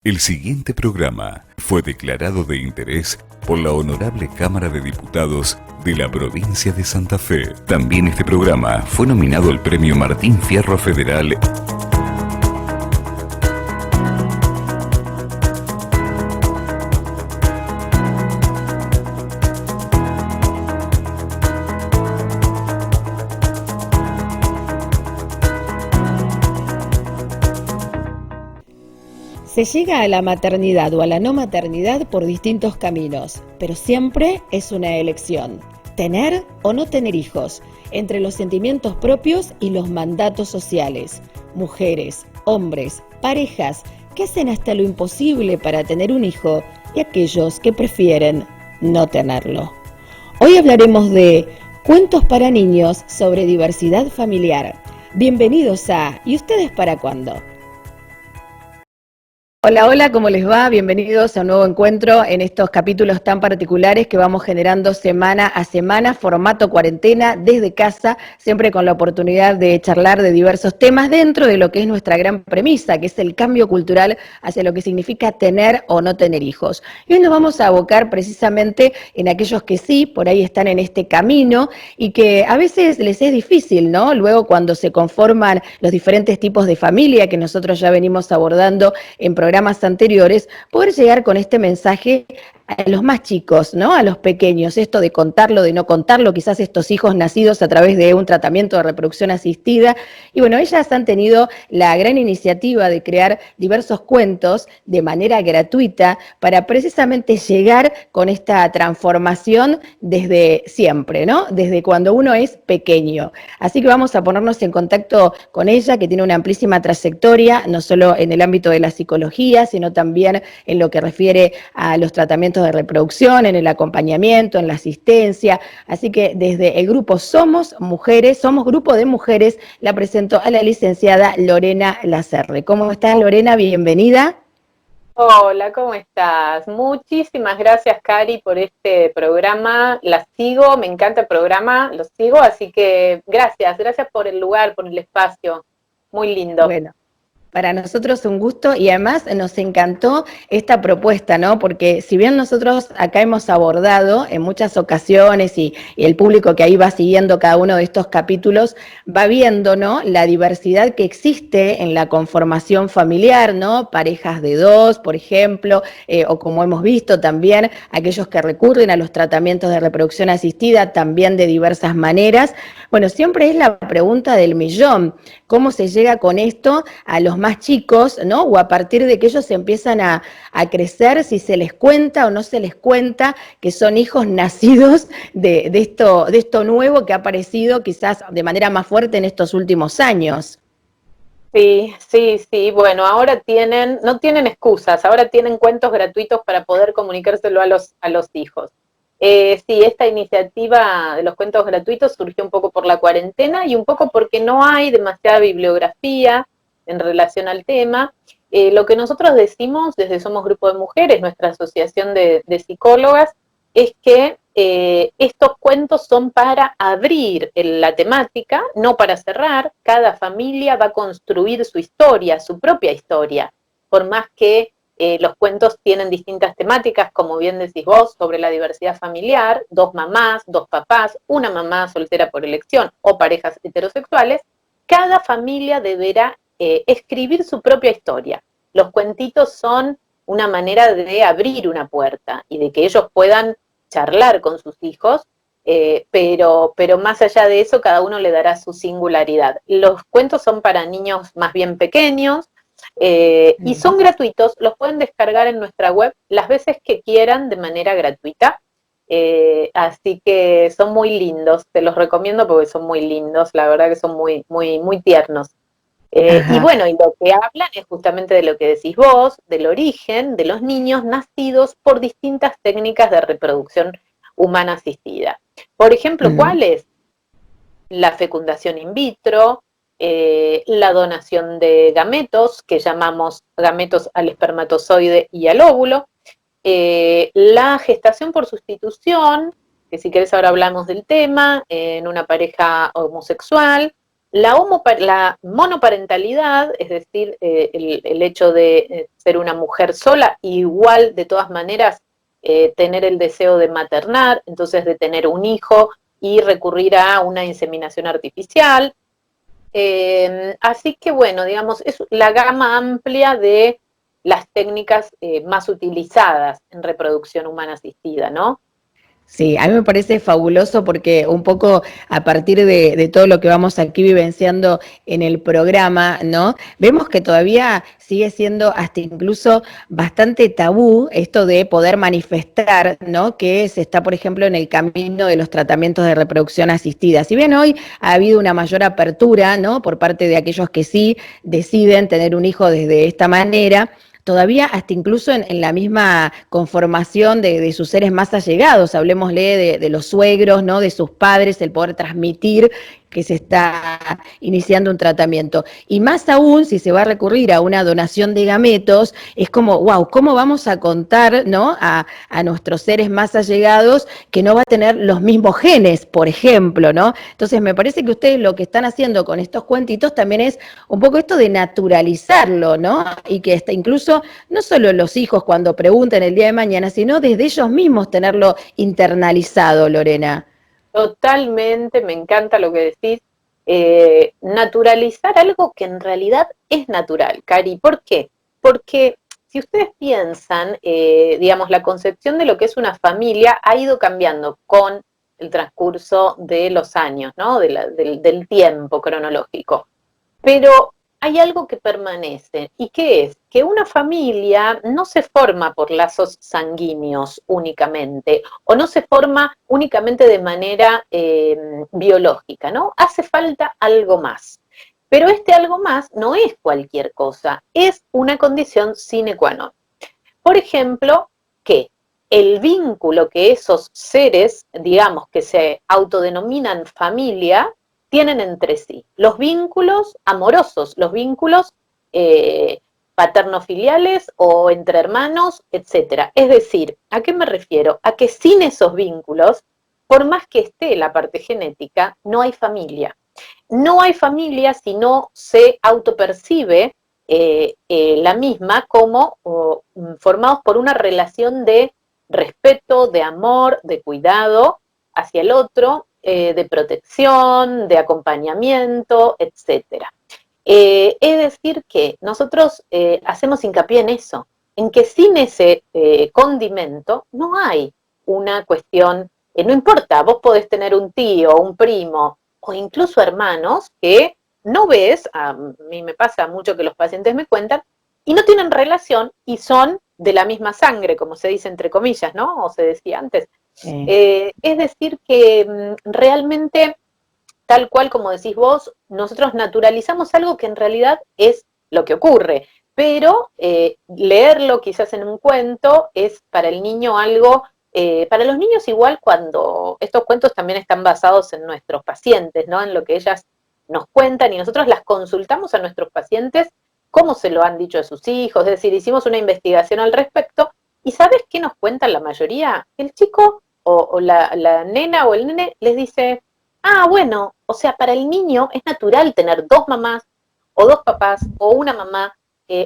El siguiente programa fue declarado de interés por la Honorable Cámara de Diputados de la provincia de Santa Fe. También este programa fue nominado al Premio Martín Fierro Federal. Se llega a la maternidad o a la no maternidad por distintos caminos, pero siempre es una elección. Tener o no tener hijos, entre los sentimientos propios y los mandatos sociales. Mujeres, hombres, parejas que hacen hasta lo imposible para tener un hijo y aquellos que prefieren no tenerlo. Hoy hablaremos de cuentos para niños sobre diversidad familiar. Bienvenidos a ¿Y ustedes para cuándo? Hola, hola, ¿cómo les va? Bienvenidos a un nuevo encuentro en estos capítulos tan particulares que vamos generando semana a semana, formato cuarentena, desde casa, siempre con la oportunidad de charlar de diversos temas dentro de lo que es nuestra gran premisa, que es el cambio cultural hacia lo que significa tener o no tener hijos. Y hoy nos vamos a abocar precisamente en aquellos que sí, por ahí están en este camino y que a veces les es difícil, ¿no? Luego cuando se conforman los diferentes tipos de familia que nosotros ya venimos abordando en programas anteriores, poder llegar con este mensaje a los más chicos, ¿no? A los pequeños, esto de contarlo, de no contarlo, quizás estos hijos nacidos a través de un tratamiento de reproducción asistida. Y bueno, ellas han tenido la gran iniciativa de crear diversos cuentos de manera gratuita para precisamente llegar con esta transformación desde siempre, ¿no? Desde cuando uno es pequeño. Así que vamos a ponernos en contacto con ella, que tiene una amplísima trayectoria, no solo en el ámbito de la psicología, sino también en lo que refiere a los tratamientos de reproducción, en el acompañamiento, en la asistencia. Así que desde el grupo Somos Mujeres, Somos Grupo de Mujeres, la presento a la licenciada Lorena Lacerre. ¿Cómo estás, Lorena? Bienvenida. Hola, ¿cómo estás? Muchísimas gracias, Cari, por este programa. La sigo, me encanta el programa, lo sigo, así que gracias por el lugar, por el espacio. Muy lindo. Bueno. Para nosotros un gusto y además nos encantó esta propuesta, ¿no? Porque si bien nosotros acá hemos abordado en muchas ocasiones y el público que ahí va siguiendo cada uno de estos capítulos va viendo, ¿no? La diversidad que existe en la conformación familiar, ¿no? Parejas de dos, por ejemplo, o como hemos visto también, aquellos que recurren a los tratamientos de reproducción asistida también de diversas maneras. Bueno, siempre es la pregunta del millón. ¿Cómo se llega con esto a los más chicos, ¿no? O a partir de que ellos empiezan a crecer, si se les cuenta o no se les cuenta que son hijos nacidos de esto nuevo que ha aparecido quizás de manera más fuerte en estos últimos años? Sí, bueno, ahora no tienen excusas, ahora tienen cuentos gratuitos para poder comunicárselo a los hijos. Sí, esta iniciativa de los cuentos gratuitos surgió un poco por la cuarentena y un poco porque no hay demasiada bibliografía en relación al tema. Lo que nosotros decimos desde Somos Grupo de Mujeres, nuestra asociación de psicólogas, es que estos cuentos son para abrir la temática, no para cerrar. Cada familia va a construir su historia, su propia historia, por más que los cuentos tienen distintas temáticas, como bien decís vos, sobre la diversidad familiar, dos mamás, dos papás, una mamá soltera por elección o parejas heterosexuales. Cada familia deberá escribir su propia historia. Los cuentitos son una manera de abrir una puerta y de que ellos puedan charlar con sus hijos, pero más allá de eso, cada uno le dará su singularidad. Los cuentos son para niños más bien pequeños, y son gratuitos, los pueden descargar en nuestra web las veces que quieran de manera gratuita, así que son muy lindos, te los recomiendo porque son muy lindos, la verdad que son muy tiernos. Y bueno, y lo que hablan es justamente de lo que decís vos, del origen de los niños nacidos por distintas técnicas de reproducción humana asistida. Por ejemplo, ¿cuáles? La fecundación in vitro, la donación de gametos, que llamamos gametos al espermatozoide y al óvulo, la gestación por sustitución, que si querés ahora hablamos del tema, en una pareja homosexual, La monoparentalidad, es decir, el hecho de ser una mujer sola, igual de todas maneras tener el deseo de maternar, entonces de tener un hijo y recurrir a una inseminación artificial. Así que bueno, digamos, es la gama amplia de las técnicas más utilizadas en reproducción humana asistida, ¿no? Sí, a mí me parece fabuloso porque un poco a partir de todo lo que vamos aquí vivenciando en el programa, ¿no? Vemos que todavía sigue siendo hasta incluso bastante tabú esto de poder manifestar, ¿no? Que se está, por ejemplo, en el camino de los tratamientos de reproducción asistida. Si bien hoy ha habido una mayor apertura, ¿no? Por parte de aquellos que sí deciden tener un hijo desde esta manera, todavía hasta incluso en la misma conformación de sus seres más allegados, hablemosle de los suegros, ¿no? De sus padres, el poder transmitir que se está iniciando un tratamiento. Y más aún, si se va a recurrir a una donación de gametos, es como, wow, ¿cómo vamos a contar, ¿no? A nuestros seres más allegados que no va a tener los mismos genes, por ejemplo, ¿no? Entonces me parece que ustedes lo que están haciendo con estos cuentitos también es un poco esto de naturalizarlo, ¿no? Y que hasta incluso no solo los hijos cuando pregunten el día de mañana, sino desde ellos mismos tenerlo internalizado, Lorena. Totalmente, me encanta lo que decís. Naturalizar algo que en realidad es natural, Cari. ¿Por qué? Porque si ustedes piensan, digamos, la concepción de lo que es una familia ha ido cambiando con el transcurso de los años, ¿no? Del tiempo cronológico. Pero hay algo que permanece, ¿y qué es? Que una familia no se forma por lazos sanguíneos únicamente, o no se forma únicamente de manera biológica, ¿no? Hace falta algo más. Pero este algo más no es cualquier cosa, es una condición sine qua non. Por ejemplo, que el vínculo que esos seres, digamos, que se autodenominan familia, tienen entre sí. Los vínculos amorosos, los vínculos paterno-filiales o entre hermanos, etcétera. Es decir, ¿a qué me refiero? A que sin esos vínculos, por más que esté la parte genética, no hay familia. No hay familia si no se autopercibe la misma como formados por una relación de respeto, de amor, de cuidado hacia el otro, de protección, de acompañamiento, etcétera. Es decir que nosotros hacemos hincapié en eso, en que sin ese condimento no hay una cuestión, no importa, vos podés tener un tío, un primo o incluso hermanos que no ves, a mí me pasa mucho que los pacientes me cuentan, y no tienen relación y son de la misma sangre, como se dice entre comillas, ¿no? O se decía antes. Es decir que realmente, tal cual como decís vos, nosotros naturalizamos algo que en realidad es lo que ocurre, pero leerlo quizás en un cuento es para el niño algo, para los niños igual cuando estos cuentos también están basados en nuestros pacientes, ¿no? En lo que ellas nos cuentan y nosotros las consultamos a nuestros pacientes cómo se lo han dicho a sus hijos, es decir, hicimos una investigación al respecto y ¿sabes qué nos cuentan la mayoría? El chico o la nena o el nene les dice, ah, bueno, o sea, para el niño es natural tener dos mamás o dos papás o una mamá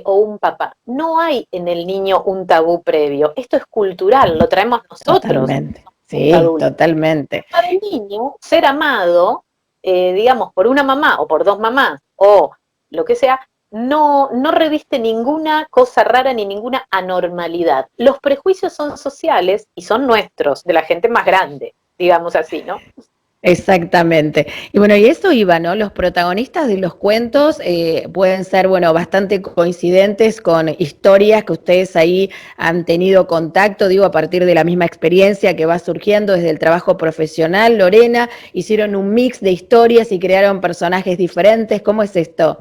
o un papá. No hay en el niño un tabú previo. Esto es cultural, lo traemos nosotros. Totalmente. Sí, adultos. totalmente. Para el niño, ser amado, digamos, por una mamá o por dos mamás o lo que sea, no reviste ninguna cosa rara ni ninguna anormalidad. Los prejuicios son sociales y son nuestros, de la gente más grande, digamos así, ¿no? Exactamente. Y bueno, y eso iba, ¿no? Los protagonistas de los cuentos pueden ser, bueno, bastante coincidentes con historias que ustedes ahí han tenido contacto, digo, a partir de la misma experiencia que va surgiendo desde el trabajo profesional. Lorena, hicieron un mix de historias y crearon personajes diferentes. ¿Cómo es esto?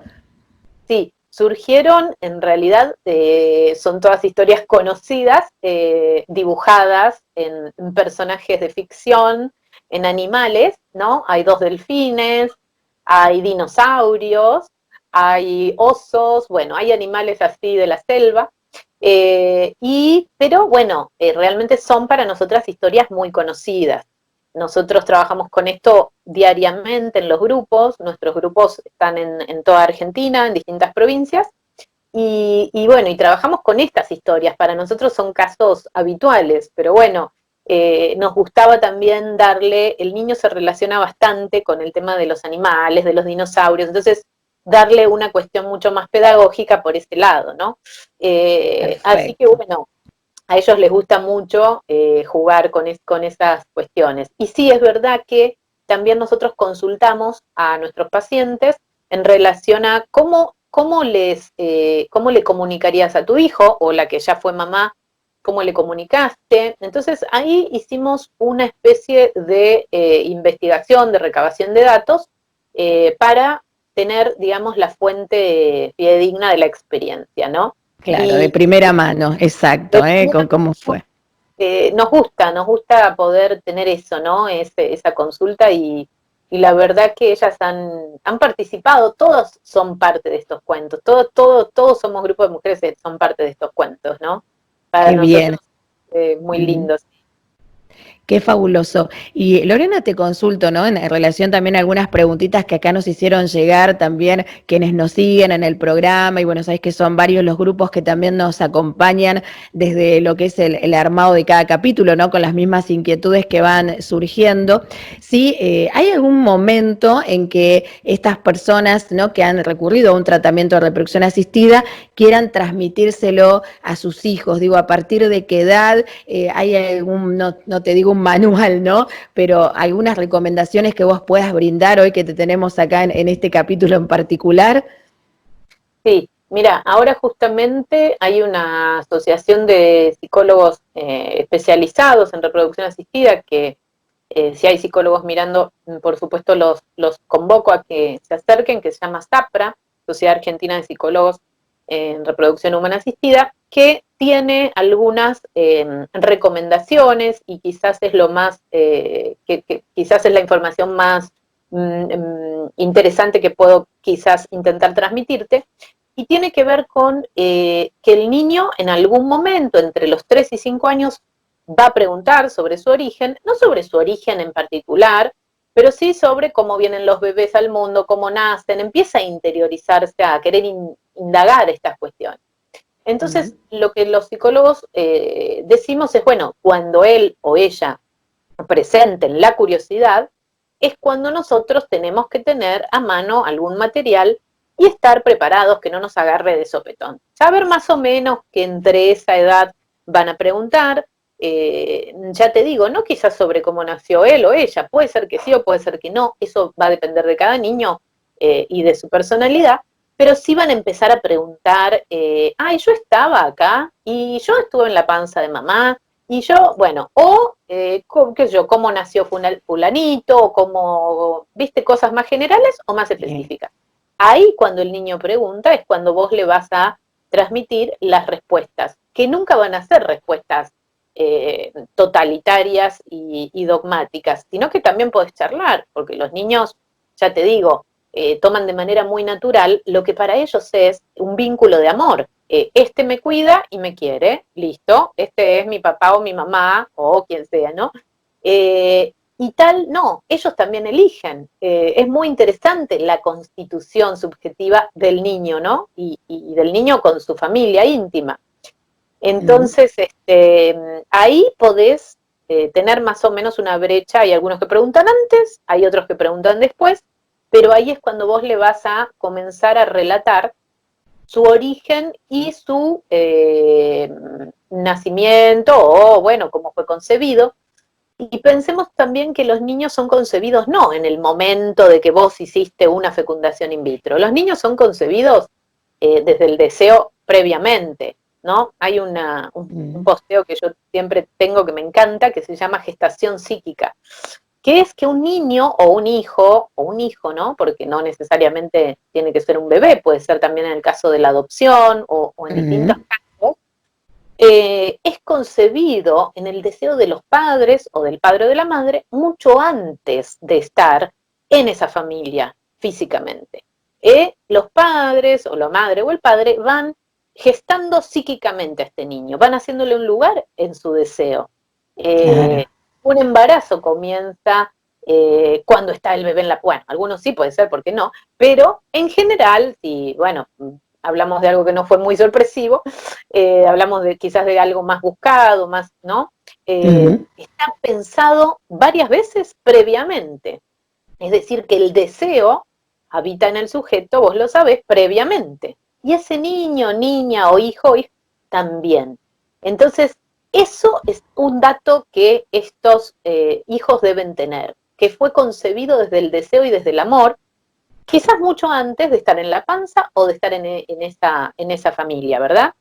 Sí, surgieron, en realidad, son todas historias conocidas, dibujadas en personajes de ficción, en animales, ¿no? Hay dos delfines, hay dinosaurios, hay osos, bueno, hay animales así de la selva, pero bueno, realmente son para nosotras historias muy conocidas. nosotros trabajamos con esto diariamente en los grupos, nuestros grupos están en toda Argentina, en distintas provincias, bueno, y trabajamos con estas historias, para nosotros son casos habituales, pero bueno, nos gustaba también darle, el niño se relaciona bastante con el tema de los animales, de los dinosaurios, entonces darle una cuestión mucho más pedagógica por ese lado, ¿no? Así que bueno, a ellos les gusta mucho jugar con esas cuestiones. Y sí, es verdad que también nosotros consultamos a nuestros pacientes en relación a cómo le comunicarías a tu hijo, o la que ya fue mamá, cómo le comunicaste. Entonces ahí hicimos una especie de investigación, de recabación de datos, para tener, digamos, la fuente fidedigna de la experiencia, ¿no? Claro, de primera mano, exacto, con cómo fue. Nos gusta poder tener eso, ¿no? Esa consulta la verdad que ellas han participado, todos son parte de estos cuentos, todos somos grupos de mujeres que son parte de estos cuentos, ¿no? Para Qué nosotros bien. muy lindos. Qué fabuloso. Y Lorena, te consulto, ¿no? En relación también a algunas preguntitas que acá nos hicieron llegar también quienes nos siguen en el programa, y bueno, sabés que son varios los grupos que también nos acompañan desde lo que es el armado de cada capítulo, ¿no? Con las mismas inquietudes que van surgiendo. Sí, ¿hay algún momento en que estas personas, ¿no? Que han recurrido a un tratamiento de reproducción asistida quieran transmitírselo a sus hijos? Digo, ¿a partir de qué edad? ¿Hay algún, no te digo un manual, ¿no? Pero algunas recomendaciones que vos puedas brindar hoy que te tenemos acá en este capítulo en particular. Sí, mira, ahora justamente hay una asociación de psicólogos especializados en reproducción asistida que si hay psicólogos mirando, por supuesto los convoco a que se acerquen, que se llama SAPRA, Sociedad Argentina de Psicólogos en Reproducción Humana Asistida, que tiene algunas recomendaciones, y quizás es lo más, quizás es la información más interesante que puedo quizás intentar transmitirte, y tiene que ver con que el niño en algún momento, entre los 3 y 5 años, va a preguntar sobre su origen, no sobre su origen en particular, pero sí sobre cómo vienen los bebés al mundo, cómo nacen, empieza a interiorizarse, a querer indagar estas cuestiones. Entonces, lo que los psicólogos decimos es, bueno, cuando él o ella presenten la curiosidad, es cuando nosotros tenemos que tener a mano algún material y estar preparados, que no nos agarre de sopetón. Saber más o menos que entre esa edad van a preguntar, ya te digo, no quizás sobre cómo nació él o ella, puede ser que sí o puede ser que no, eso va a depender de cada niño y de su personalidad, pero sí van a empezar a preguntar, ay, yo estaba acá y yo estuve en la panza de mamá, y yo, bueno, o, qué sé yo, cómo nació fulanito, o cómo, viste, cosas más generales o más específicas. Ahí cuando el niño pregunta es cuando vos le vas a transmitir las respuestas, que nunca van a ser respuestas totalitarias y dogmáticas, sino que también podés charlar, porque los niños, ya te digo, toman de manera muy natural lo que para ellos es un vínculo de amor. Este me cuida y me quiere, listo, este es mi papá o mi mamá o quien sea, ¿no? Y tal, no, ellos también eligen. Es muy interesante la constitución subjetiva del niño, ¿no? Y del niño con su familia íntima. Entonces, ahí podés tener más o menos una brecha. Hay algunos que preguntan antes, hay otros que preguntan después, pero ahí es cuando vos le vas a comenzar a relatar su origen y su nacimiento, o bueno, cómo fue concebido. Y pensemos también que los niños son concebidos no en el momento de que vos hiciste una fecundación in vitro. Los niños son concebidos desde el deseo previamente, ¿no? Hay un posteo que yo siempre tengo que me encanta, que se llama gestación psíquica, que es que un niño o un hijo, ¿no? Porque no necesariamente tiene que ser un bebé, puede ser también en el caso de la adopción o en distintos casos, es concebido en el deseo de los padres o del padre o de la madre mucho antes de estar en esa familia físicamente. Los padres o la madre o el padre van gestando psíquicamente a este niño, van haciéndole un lugar en su deseo. Claro. un embarazo comienza cuando está el bebé en la... Bueno, algunos sí puede ser, porque no, pero en general, si, bueno, hablamos de algo que no fue muy sorpresivo, hablamos de quizás de algo más buscado, más, ¿no? Está pensado varias veces previamente. Es decir, que el deseo habita en el sujeto, vos lo sabés, previamente. Y ese niño, niña o hijo también. Entonces, eso es un dato que estos hijos deben tener, que fue concebido desde el deseo y desde el amor, quizás mucho antes de estar en la panza o de estar en esa familia, ¿verdad?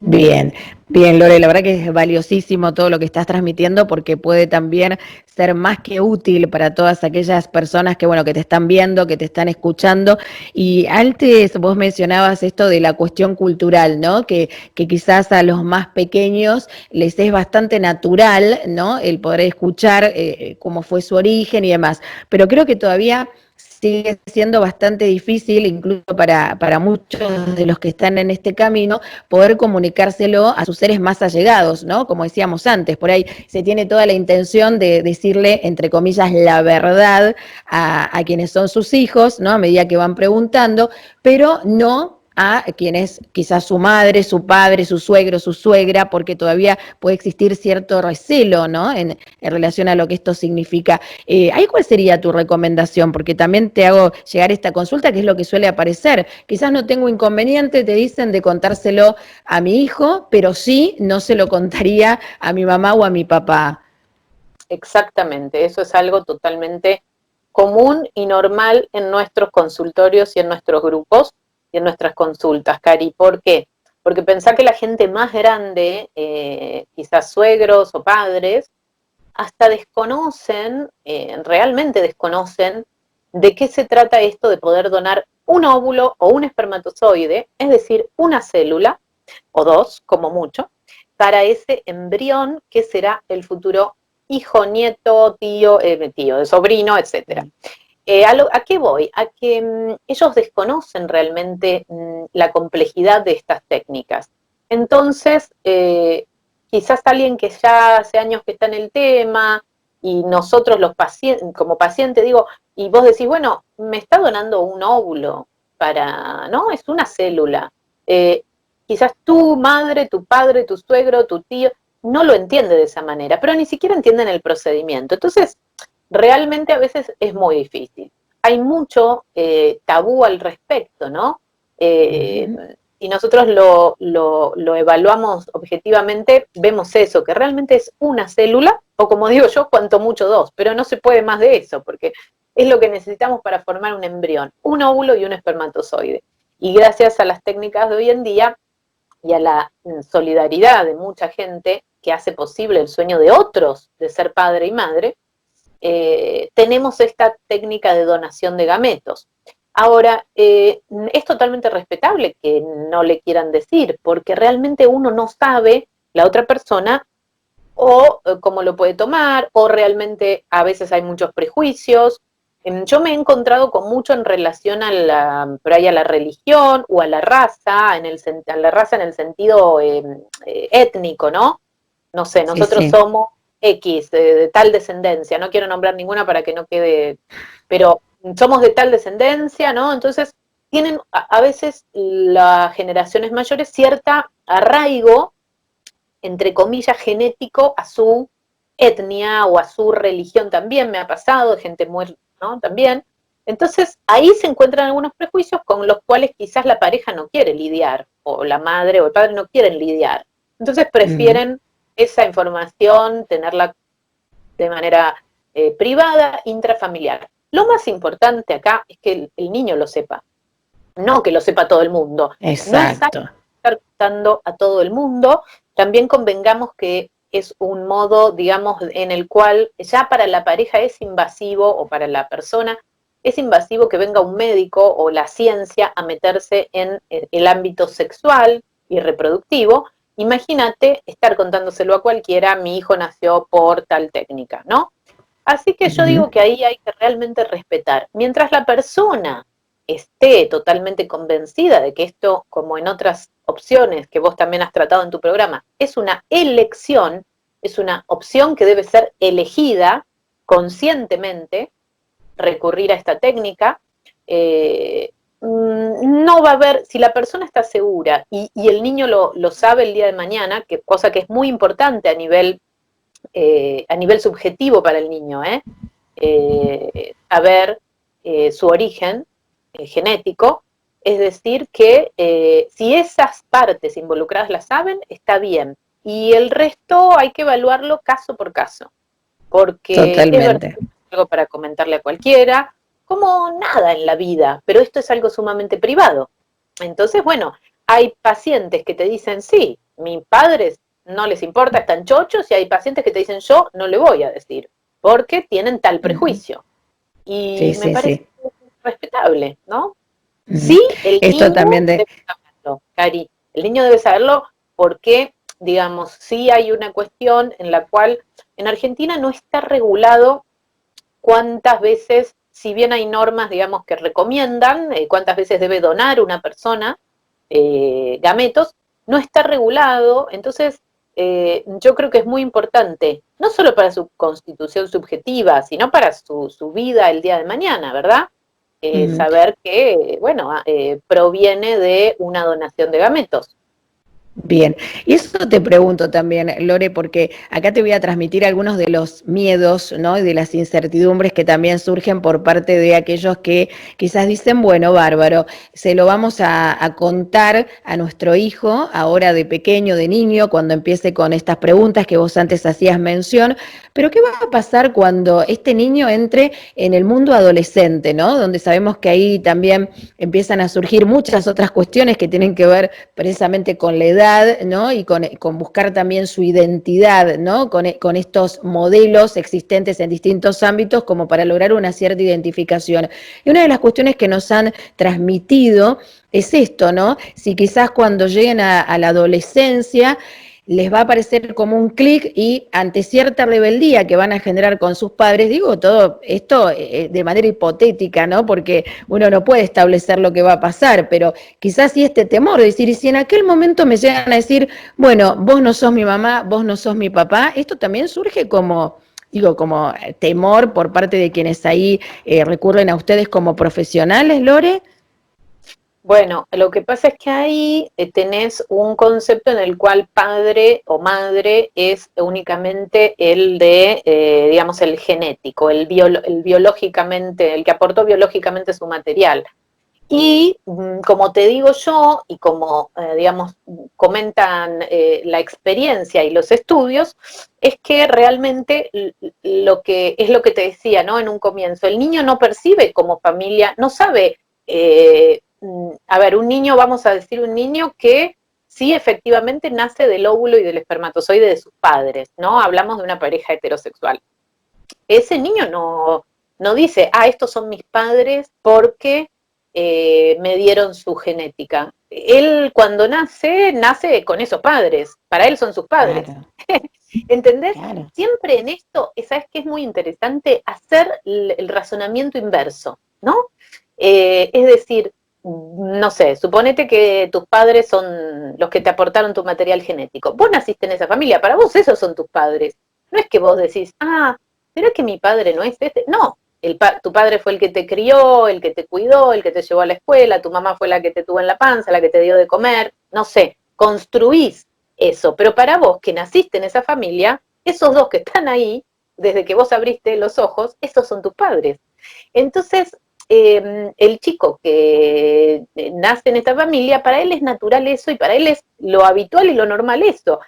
Bien, bien, Lore, la verdad que es valiosísimo todo lo que estás transmitiendo porque puede también ser más que útil para todas aquellas personas que, bueno, que te están viendo, que te están escuchando. Y antes vos mencionabas esto de la cuestión cultural, ¿no? Que quizás a los más pequeños les es bastante natural, ¿no? El poder escuchar cómo fue su origen y demás. Pero creo que todavía sigue siendo bastante difícil, incluso para muchos de los que están en este camino, poder comunicárselo a sus seres más allegados, ¿no? Como decíamos antes, por ahí se tiene toda la intención de decirle, entre comillas, la verdad a quienes son sus hijos, ¿no? A medida que van preguntando, pero no a quien es quizás su madre, su padre, su suegro, su suegra, porque todavía puede existir cierto recelo, ¿no? En relación a lo que esto significa. ¿Ahí cuál sería tu recomendación? Porque también te hago llegar esta consulta, que es lo que suele aparecer. Quizás no tengo inconveniente, te dicen, de contárselo a mi hijo, pero sí no se lo contaría a mi mamá o a mi papá. Exactamente, eso es algo totalmente común y normal en nuestros consultorios y en nuestros grupos y en nuestras consultas, Cari. ¿Por qué? Porque pensá que la gente más grande, quizás suegros o padres, hasta desconocen, realmente desconocen de qué se trata esto de poder donar un óvulo o un espermatozoide, es decir, una célula, o dos, como mucho, para ese embrión que será el futuro hijo, nieto, tío, sobrino, etcétera. ¿A qué voy? A que ellos desconocen realmente la complejidad de estas técnicas. Entonces, quizás alguien que ya hace años que está en el tema y nosotros los pacientes, como paciente digo, y vos decís, bueno, me está donando un óvulo para, ¿no? Es una célula. Eh, Quizás tu madre, tu padre, tu suegro, tu tío, no lo entiende de esa manera, pero ni siquiera entienden el procedimiento. Entonces, realmente a veces es muy difícil. Hay mucho tabú al respecto, ¿no? Si nosotros lo evaluamos objetivamente, vemos eso, que realmente es una célula, o como digo yo, cuanto mucho dos, pero no se puede más de eso, porque es lo que necesitamos para formar un embrión, un óvulo y un espermatozoide. Y gracias a las técnicas de hoy en día y a la solidaridad de mucha gente que hace posible el sueño de otros de ser padre y madre, tenemos esta técnica de donación de gametos. Ahora, es totalmente respetable que no le quieran decir, porque realmente uno no sabe la otra persona o cómo lo puede tomar, o realmente a veces hay muchos prejuicios. Yo me he encontrado con mucho en relación por ahí a la religión o a la raza, a la raza en el sentido étnico, ¿no? No sé, Sí, nosotros sí. somos X, de tal descendencia, no quiero nombrar ninguna para que no quede, pero somos de tal descendencia, ¿no? Entonces, tienen a veces las generaciones mayores cierta arraigo, entre comillas, genético a su etnia o a su religión también, me ha pasado, gente muy, ¿no? También. Entonces, ahí se encuentran algunos prejuicios con los cuales quizás la pareja no quiere lidiar, o la madre o el padre no quieren lidiar. Entonces prefieren esa información, tenerla de manera privada, intrafamiliar. Lo más importante acá es que el niño lo sepa, no que lo sepa todo el mundo. No es algo Exacto. que estar contando a todo el mundo. También convengamos que es un modo, digamos, en el cual ya para la pareja es invasivo o para la persona es invasivo que venga un médico o la ciencia a meterse en el ámbito sexual y reproductivo. Imagínate estar contándoselo a cualquiera, mi hijo nació por tal técnica, ¿no? Así que yo digo que ahí hay que realmente respetar. Mientras la persona esté totalmente convencida de que esto, como en otras opciones que vos también has tratado en tu programa, es una elección, es una opción que debe ser elegida conscientemente, recurrir a esta técnica. No va a haber, si la persona está segura y el niño lo sabe el día de mañana, cosa que es muy importante a nivel subjetivo para el niño, saber su origen genético, es decir, que si esas partes involucradas las saben, está bien. Y el resto hay que evaluarlo caso por caso, porque es verdad que es algo para comentarle a cualquiera, como nada en la vida, pero esto es algo sumamente privado. Entonces, bueno, hay pacientes que te dicen, sí, mis padres no les importa, están chochos, y hay pacientes que te dicen, yo no le voy a decir, porque tienen tal prejuicio. Y me parece respetable, ¿no? Sí, el niño debe saberlo, Cari, el niño debe saberlo porque, digamos, sí hay una cuestión en la cual en Argentina no está regulado cuántas veces, si bien hay normas, digamos, que recomiendan cuántas veces debe donar una persona gametos, no está regulado. Entonces yo creo que es muy importante, no solo para su constitución subjetiva, sino para su vida el día de mañana, ¿verdad? Saber que, bueno, proviene de una donación de gametos. Bien, y eso te pregunto también, Lore, porque acá te voy a transmitir algunos de los miedos, ¿no? Y de las incertidumbres que también surgen por parte de aquellos que quizás dicen, bueno, bárbaro, se lo vamos a contar a nuestro hijo, ahora de pequeño, de niño, cuando empiece con estas preguntas que vos antes hacías mención, pero ¿qué va a pasar cuando este niño entre en el mundo adolescente, ¿no? Donde sabemos que ahí también empiezan a surgir muchas otras cuestiones que tienen que ver precisamente con la edad, ¿no? Y con buscar también su identidad, ¿no? Con estos modelos existentes en distintos ámbitos como para lograr una cierta identificación. Y una de las cuestiones que nos han transmitido es esto, ¿no? Si quizás cuando lleguen a la adolescencia les va a parecer como un clic y ante cierta rebeldía que van a generar con sus padres, digo todo esto de manera hipotética, ¿no? Porque uno no puede establecer lo que va a pasar, pero quizás sí este temor de decir, y si en aquel momento me llegan a decir, bueno, vos no sos mi mamá, vos no sos mi papá, esto también surge como, digo, como temor por parte de quienes ahí recurren a ustedes como profesionales, Lore. Bueno, lo que pasa es que ahí tenés un concepto en el cual padre o madre es únicamente el de, digamos, el genético, el biológicamente, el que aportó biológicamente su material. Y como te digo yo, y como, digamos, comentan la experiencia y los estudios, es que realmente lo que te decía, ¿no? En un comienzo, el niño no percibe como familia, no sabe, a ver, un niño, vamos a decir un niño que sí efectivamente nace del óvulo y del espermatozoide de sus padres, ¿no? Hablamos de una pareja heterosexual. Ese niño no dice, estos son mis padres porque me dieron su genética. Él cuando nace con esos padres, para él son sus padres. Claro. ¿Entendés? Claro. Siempre en esto, ¿sabes qué es muy interesante? Hacer el razonamiento inverso, ¿no? Es decir, no sé, suponete que tus padres son los que te aportaron tu material genético. Vos naciste en esa familia, para vos esos son tus padres. No es que vos decís, ¿será que mi padre no es este? No, tu padre fue el que te crió, el que te cuidó, el que te llevó a la escuela, tu mamá fue la que te tuvo en la panza, la que te dio de comer, no sé, construís eso. Pero para vos, que naciste en esa familia, esos dos que están ahí, desde que vos abriste los ojos, esos son tus padres. Entonces, el chico que nace en esta familia, para él es natural eso y para él es lo habitual y lo normal eso.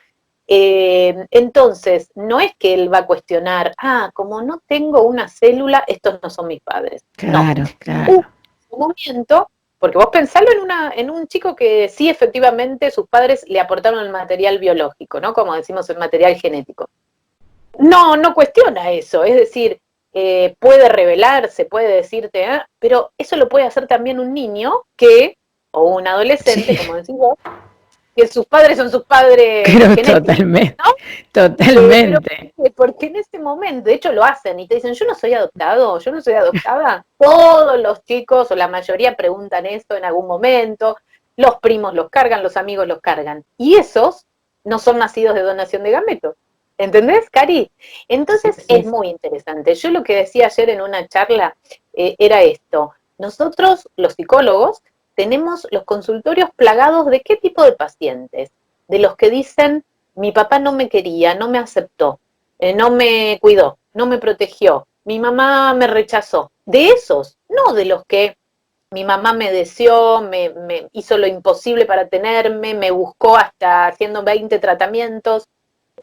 Entonces, no es que él va a cuestionar, como no tengo una célula, estos no son mis padres. Claro, no. claro. Un momento, porque vos pensalo en un chico que sí efectivamente sus padres le aportaron el material biológico, ¿no? Como decimos, el material genético. No cuestiona eso, es decir, puede rebelarse, puede decirte, pero eso lo puede hacer también un niño o un adolescente, como decís vos, que sus padres son sus padres genéticos. Totalmente, ¿no? Totalmente. Pero, porque en ese momento, de hecho lo hacen y te dicen, yo no soy adoptado, yo no soy adoptada. Todos los chicos o la mayoría preguntan esto en algún momento, los primos los cargan, los amigos los cargan. Y esos no son nacidos de donación de gametos. ¿Entendés, Cari? Entonces Sí, es sí. muy interesante. Yo lo que decía ayer en una charla era esto. Nosotros, los psicólogos, tenemos los consultorios plagados de qué tipo de pacientes. De los que dicen, mi papá no me quería, no me aceptó, no me cuidó, no me protegió, mi mamá me rechazó. De esos, no de los que mi mamá me deseó, me hizo lo imposible para tenerme, me buscó hasta haciendo 20 tratamientos.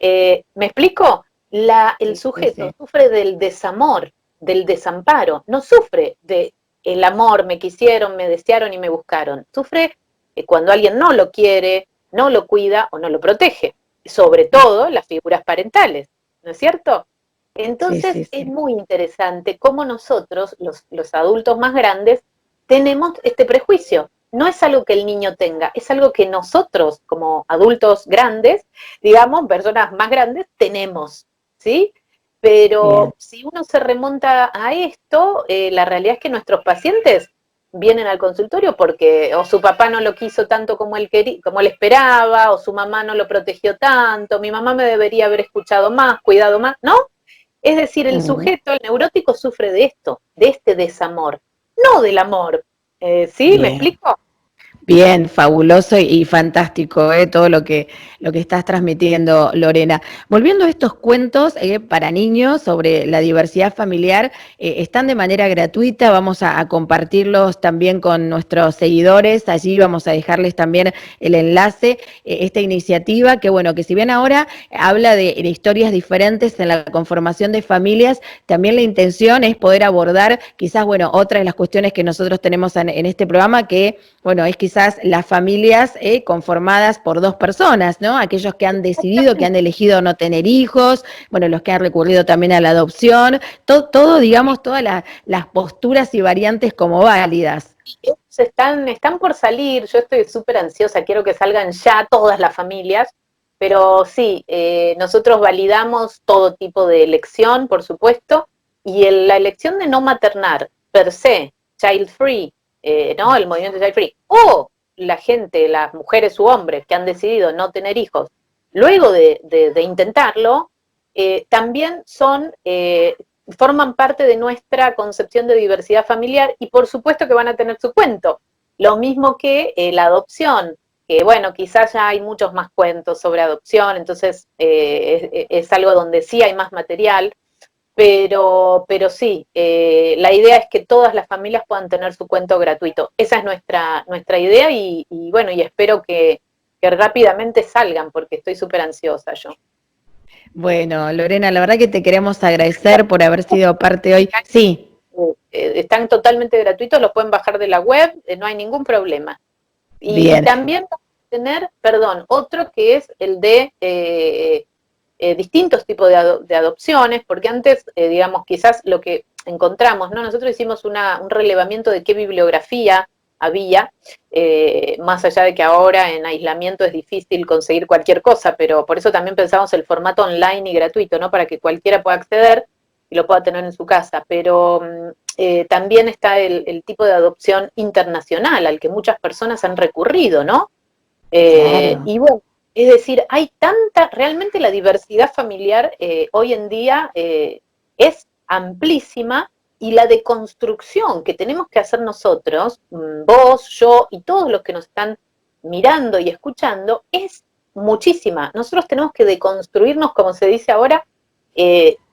¿Me explico? El Sí, sí, sujeto sí. sufre del desamor, del desamparo, no sufre de el amor, me quisieron, me desearon y me buscaron. Sufre cuando alguien no lo quiere, no lo cuida o no lo protege, sobre todo las figuras parentales, ¿no es cierto? Sí, Entonces sí, es sí. muy interesante cómo nosotros, los adultos más grandes, tenemos este prejuicio. No es algo que el niño tenga, es algo que nosotros, como adultos grandes, digamos, personas más grandes, tenemos, ¿sí? Bien. Pero si uno se remonta a esto, la realidad es que nuestros pacientes vienen al consultorio porque o su papá no lo quiso tanto como él, como él esperaba, o su mamá no lo protegió tanto, mi mamá me debería haber escuchado más, cuidado más, ¿no? Es decir, el Ujú. sujeto, el neurótico, sufre de esto, de este desamor, no del amor. ¿Sí? ¿Me Bien. explico? Bien, fabuloso y fantástico, todo lo que estás transmitiendo, Lorena. Volviendo a estos cuentos para niños sobre la diversidad familiar, están de manera gratuita, vamos a compartirlos también con nuestros seguidores, allí vamos a dejarles también el enlace, esta iniciativa que bueno, que si bien ahora habla de historias diferentes en la conformación de familias, también la intención es poder abordar quizás, bueno, otra de las cuestiones que nosotros tenemos en este programa que bueno, es quizás las familias conformadas por dos personas, ¿no? Aquellos que han decidido, que han elegido no tener hijos, bueno, los que han recurrido también a la adopción, todo digamos, todas las posturas y variantes como válidas. Están por salir, yo estoy súper ansiosa, quiero que salgan ya todas las familias, pero sí, nosotros validamos todo tipo de elección, por supuesto, y la elección de no maternar, per se, child free, ¿no? El movimiento child free, o la gente, las mujeres u hombres que han decidido no tener hijos, luego de intentarlo, también forman parte de nuestra concepción de diversidad familiar y por supuesto que van a tener su cuento. Lo mismo que la adopción, que bueno, quizás ya hay muchos más cuentos sobre adopción, entonces es algo donde sí hay más material, pero sí, la idea es que todas las familias puedan tener su cuento gratuito. Esa es nuestra idea y bueno, y espero que rápidamente salgan porque estoy súper ansiosa yo. Bueno, Lorena, la verdad que te queremos agradecer por haber sido parte hoy. Sí, Están totalmente gratuitos, los pueden bajar de la web, no hay ningún problema. Y bien. también vamos a tener, perdón, otro que es el de distintos tipos de adopciones, porque antes, digamos, quizás lo que encontramos, ¿no? Nosotros hicimos un relevamiento de qué bibliografía había, más allá de que ahora en aislamiento es difícil conseguir cualquier cosa, pero por eso también pensamos el formato online y gratuito, ¿no? Para que cualquiera pueda acceder y lo pueda tener en su casa, pero también está el tipo de adopción internacional al que muchas personas han recurrido, ¿no? Claro. Y bueno, es decir, hay tanta, realmente la diversidad familiar hoy en día es amplísima y la deconstrucción que tenemos que hacer nosotros, vos, yo y todos los que nos están mirando y escuchando, es muchísima. Nosotros tenemos que deconstruirnos, como se dice ahora,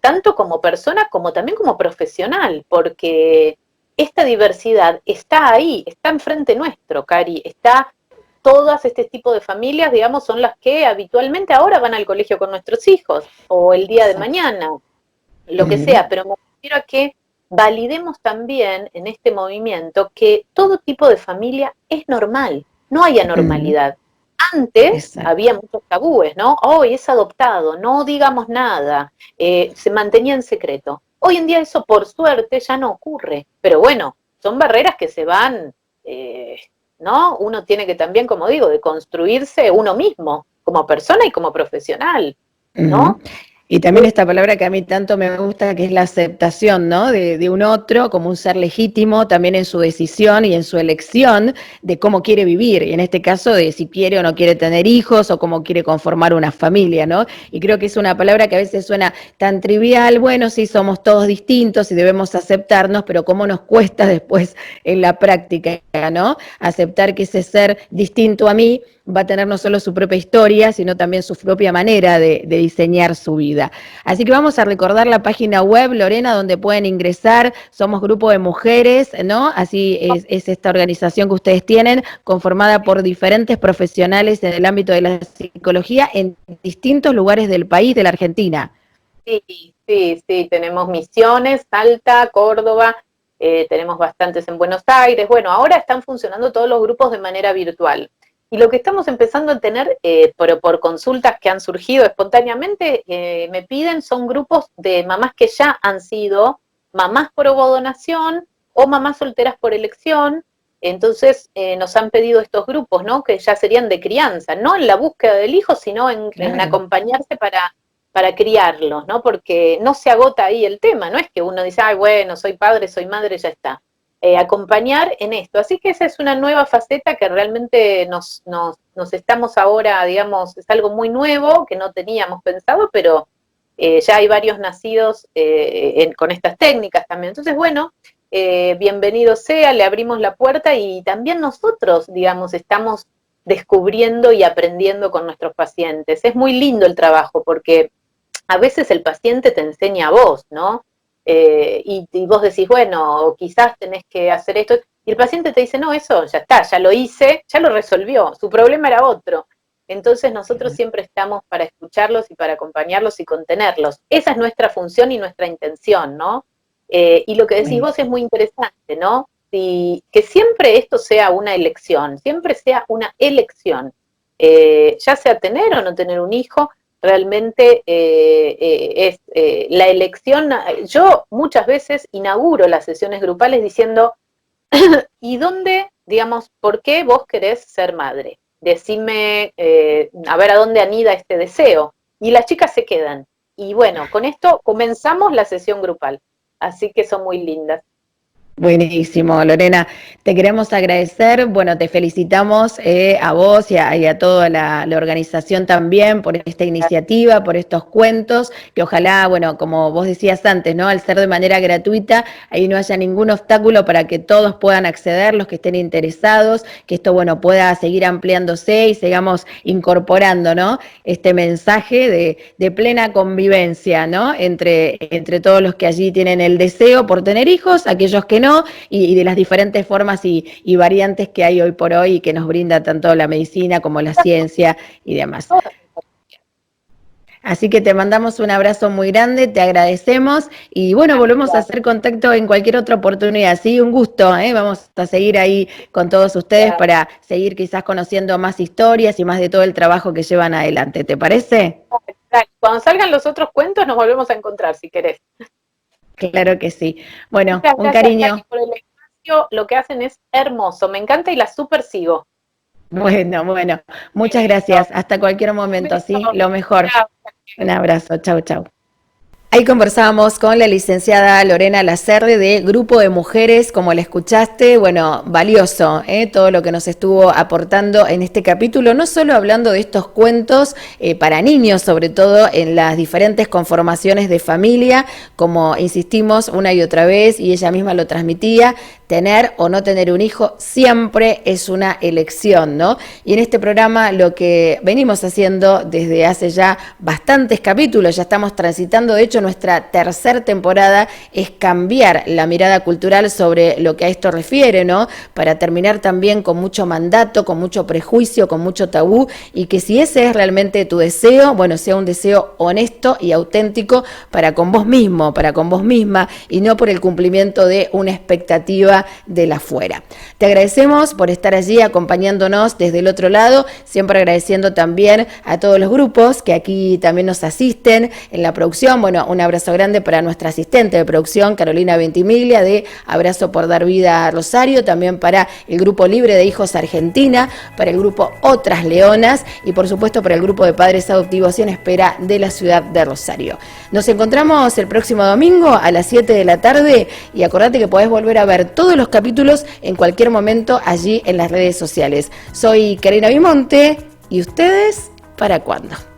tanto como persona como también como profesional, porque esta diversidad está ahí, está enfrente nuestro, Cari, está todas este tipo de familias, digamos, son las que habitualmente ahora van al colegio con nuestros hijos, o el día de Exacto. mañana, lo que Ujú. sea, pero me refiero a que validemos también en este movimiento que todo tipo de familia es normal, no hay Ujú. anormalidad. Antes Exacto. había muchos tabúes, ¿no? Hoy es adoptado, no digamos nada, se mantenía en secreto. Hoy en día eso por suerte ya no ocurre, pero bueno, son barreras que se van, eh, ¿no? Uno tiene que también, como digo, de construirse uno mismo, como persona y como profesional, Ujú. ¿no? Y también esta palabra que a mí tanto me gusta, que es la aceptación, ¿no? De un otro como un ser legítimo, también en su decisión y en su elección de cómo quiere vivir, y en este caso de si quiere o no quiere tener hijos o cómo quiere conformar una familia, ¿no? Y creo que es una palabra que a veces suena tan trivial, bueno, sí, somos todos distintos y debemos aceptarnos, pero cómo nos cuesta después en la práctica, ¿no? Aceptar que ese ser distinto a mí va a tener no solo su propia historia, sino también su propia manera de diseñar su vida. Así que vamos a recordar la página web, Lorena, donde pueden ingresar. Somos Grupo de Mujeres, ¿no? Así es esta organización que ustedes tienen, conformada por diferentes profesionales en el ámbito de la psicología en distintos lugares del país, de la Argentina. Sí, tenemos Misiones, Salta, Córdoba, tenemos bastantes en Buenos Aires. Bueno, ahora están funcionando todos los grupos de manera virtual. Y lo que estamos empezando a tener, por consultas que han surgido espontáneamente, me piden, son grupos de mamás que ya han sido mamás por ovodonación o mamás solteras por elección. Entonces nos han pedido estos grupos, ¿no? Que ya serían de crianza, no en la búsqueda del hijo, sino en acompañarse para criarlos, ¿no? Porque no se agota ahí el tema, no es que uno dice, ay, bueno, soy padre, soy madre, ya está. Acompañar en esto. Así que esa es una nueva faceta que realmente nos estamos ahora, digamos, es algo muy nuevo que no teníamos pensado, pero ya hay varios nacidos con estas técnicas también. Entonces, bueno, bienvenido sea, le abrimos la puerta y también nosotros, digamos, estamos descubriendo y aprendiendo con nuestros pacientes. Es muy lindo el trabajo porque a veces el paciente te enseña a vos, ¿no? Y vos decís, bueno, quizás tenés que hacer esto, y el paciente te dice, no, eso ya está, ya lo hice, ya lo resolvió, su problema era otro. Entonces nosotros siempre estamos para escucharlos y para acompañarlos y contenerlos. Esa es nuestra función y nuestra intención, ¿no? Y lo que decís vos es muy interesante, ¿no? Que siempre esto sea una elección, siempre sea una elección, ya sea tener o no tener un hijo. Realmente es la elección. Yo muchas veces inauguro las sesiones grupales diciendo, ¿y dónde, digamos, por qué vos querés ser madre? Decime, a ver a dónde anida este deseo. Y las chicas se quedan. Y bueno, con esto comenzamos la sesión grupal. Así que son muy lindas. Buenísimo, Lorena. Te queremos agradecer, bueno, te felicitamos a vos y a toda la organización también por esta iniciativa, por estos cuentos, que ojalá, bueno, como vos decías antes, ¿no? Al ser de manera gratuita, ahí no haya ningún obstáculo para que todos puedan acceder, los que estén interesados, que esto, bueno, pueda seguir ampliándose y sigamos incorporando, ¿no? Este mensaje de plena convivencia, ¿no? Entre todos los que allí tienen el deseo por tener hijos, aquellos que no, y de las diferentes formas y variantes que hay hoy por hoy y que nos brinda tanto la medicina como la ciencia y demás. Así que te mandamos un abrazo muy grande, te agradecemos y bueno, volvemos a hacer contacto en cualquier otra oportunidad. Sí, un gusto, vamos a seguir ahí con todos ustedes para seguir quizás conociendo más historias y más de todo el trabajo que llevan adelante. ¿Te parece? Cuando salgan los otros cuentos nos volvemos a encontrar, si querés. Claro que sí. Bueno, un cariño. Jackie, por el espacio, lo que hacen es hermoso, me encanta y la súper sigo. Bueno, muchas gracias. Hasta cualquier momento, ¿sí? Lo mejor. Un abrazo, chau, chau. Ahí conversábamos con la licenciada Lorena Laserde de Grupo de Mujeres, como la escuchaste, bueno, valioso, todo lo que nos estuvo aportando en este capítulo, no solo hablando de estos cuentos para niños, sobre todo en las diferentes conformaciones de familia, como insistimos una y otra vez, y ella misma lo transmitía, tener o no tener un hijo siempre es una elección, ¿no? Y en este programa lo que venimos haciendo desde hace ya bastantes capítulos, ya estamos transitando, de hecho, nuestra tercera temporada es cambiar la mirada cultural sobre lo que a esto refiere, ¿no? Para terminar también con mucho mandato, con mucho prejuicio, con mucho tabú, y que si ese es realmente tu deseo, bueno, sea un deseo honesto y auténtico para con vos mismo, para con vos misma, y no por el cumplimiento de una expectativa de la afuera. Te agradecemos por estar allí acompañándonos desde el otro lado, siempre agradeciendo también a todos los grupos que aquí también nos asisten en la producción, bueno, un abrazo grande para nuestra asistente de producción, Carolina Ventimiglia, de Abrazo por Dar Vida a Rosario, también para el Grupo Libre de Hijos Argentina, para el Grupo Otras Leonas y por supuesto para el Grupo de Padres Adoptivos en Espera de la ciudad de Rosario. Nos encontramos el próximo domingo a las 7 de la tarde y acordate que podés volver a ver todos los capítulos en cualquier momento allí en las redes sociales. Soy Karina Bimonte y ustedes, ¿para cuándo?